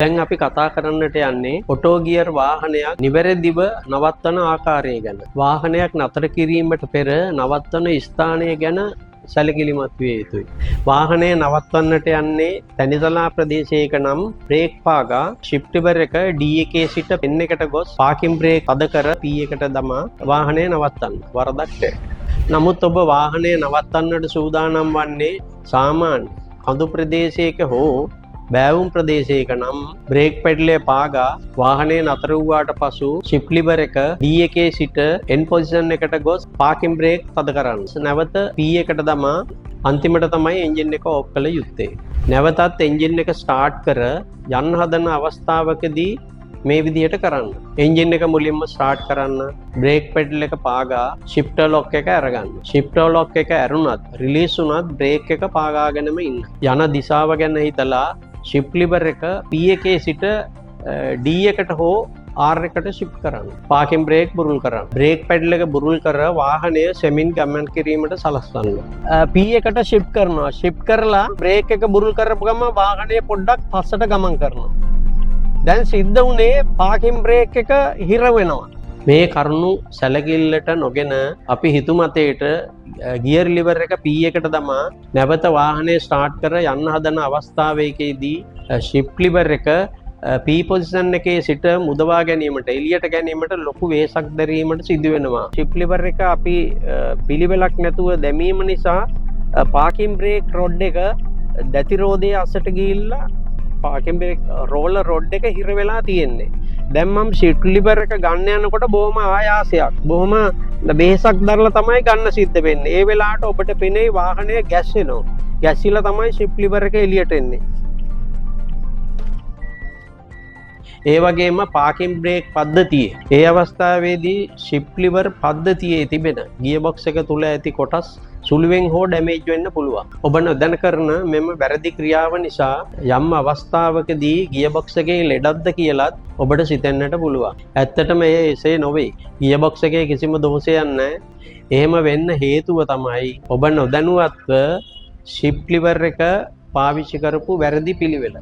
දැන් අපි කතා කරන්නට යන්නේ ඔටෝ ගියර් වාහනයක් නිවැරදිව නවත්තන ආකාරය ගැන. වාහනයක් නතර කිරීමට පෙර නවත්තන ස්ථානය ගැන සැලකිලිමත් විය යුතුයි. වාහනය නවත්වන්නට යන්නේ තැනිතලා ප්‍රදේශයක නම් බ්‍රේක් පාගා ෂිෆ්ට් ලිවර් එක D එකේ සිට පෙන් එකට ගොස් පාකින් බ්‍රේක් පද කර P එකට දමා වාහනය නවත්තන්න. වරදක් නැහැ. නමුත් ඔබ වාහනය නවත්තන්නට සූදානම් වන්නේ සාමාන්‍ය කඳු ප්‍රදේශයක හෝ බෑවුම් ප්‍රදේශයක නම් බ්‍රේක් පැඩලය පාගා වාහනය නතර වූවාට පසු ෂිෆ්ට් ලිවර් එක D එකේ සිට N පොසිෂන් එකට ගොස් පාකින් බ්‍රේක් පද කරන්න. නැවත P එකට දමා අන්තිමට තමයි එන්ජින් එක ඕෆ් කළ යුත්තේ. නැවතත් එන්ජින් එක ස්ටාර්ට් කර යන්න හදන අවස්ථාවකදී මේ විදිහට කරන්න. එන්ජින් එක මුලින්ම ස්ටාර්ට් කරන්න. බ්‍රේක් පැඩල් එක පාගා ෂිෆ්ටර් ලොක් එක අරගන්න. ෂිෆ්ටර් ලොක් එක ඇරුණත් රිලීස් වුණත් බ්‍රේක් එක පාගාගෙනම ඉන්න. යන දිශාව ගැන හිතලා ෂිෆ්ට් ලිවර් එක P එකේ සිට D එකට හෝ R එකට ෂිෆ්ට් කරන්න. පාකින් බ්‍රේක් බුරුල් කරන්න. බ්‍රේක් පැඩල් එක බුරුල් කර වාහනය සෙමින් ගමන් කිරීමට සලස්වන්න. P එකට ෂිෆ්ට් කරනවා. ෂිෆ්ට් කරලා බ්‍රේක් එක බුරුල් කරපු ගමන් වාහනය පොඩ්ඩක් පස්සට ගමන් කරනවා. දැන් සිද්ධ වුණේ පාකින් බ්‍රේක් එක හිර වෙනවා. මේ කරුණු සැලකිල්ලට නොගෙන අපි හිතුමතේට ගියර් ලිවර් එක P එකට දමා නැවත වාහනය ස්ටාර්ට් කර යන්න හදන අවස්ථාවකදී ෂිෆ්ට් ලිවර් එක P පොසිෂන් එකේ සිට මුදවා ගැනීමට එළියට ගැනීමට ලොකු වෙහෙසක් දැරීමට සිදු වෙනවා. ෂිෆ්ට් ලිවර් එක අපි පිළිවෙලක් නැතුව දැමීම නිසා පාකින් බ්‍රේක් රොඩ් එක දැතිරෝධයේ අසට ගිහිල්ලා පාකින් බ්‍රේක් රෝලර් රොඩ් එක හිර වෙලා තියෙන්නේ. දැන් මම ෂිෆ්ට් ලිවර් එක ගන්න යනකොට බොහොම ආයාසයක් බොහොම වෙහෙසක් දරලා තමයි ගන්න සිද්ධ වෙන්නේ. ඒ වෙලාවට ඔබට පෙනේ වාහනය ගැස්සෙනවා. ගැස්සිලා තමයි ෂිෆ්ට් ලිවර් එක එළියට එන්නේ. ඒ වගේම පාකින් බ්‍රේක් පද්ධතියේ ඒ අවස්ථාවේදී ෂිෆ්ට් ලිවර් පද්ධතියේ තිබෙන ගියර් බොක්ස් එක තුල ඇති කොටස් සුළුවෙන් හෝ ඩැමේජ් වෙන්න පුළුවන්. ඔබ නොදැන කරන මෙම වැරදි ක්‍රියාව නිසා යම් අවස්ථාවකදී ගියර් බොක්ස් එකේ ලෙඩක්ද කියලාත් ඔබට සිතෙන්නට පුළුවන්. ඇත්තටම එසේ නොවේ. ගියර් බොක්ස් එකේ කිසිම දෝෂයක් නැහැ. එහෙම වෙන්න හේතුව තමයි ඔබ නොදැනුවත්ව ෂිෆ්ට් ලිවර් එක පාවිච්චි කරපු වැරදි පිළිවෙල.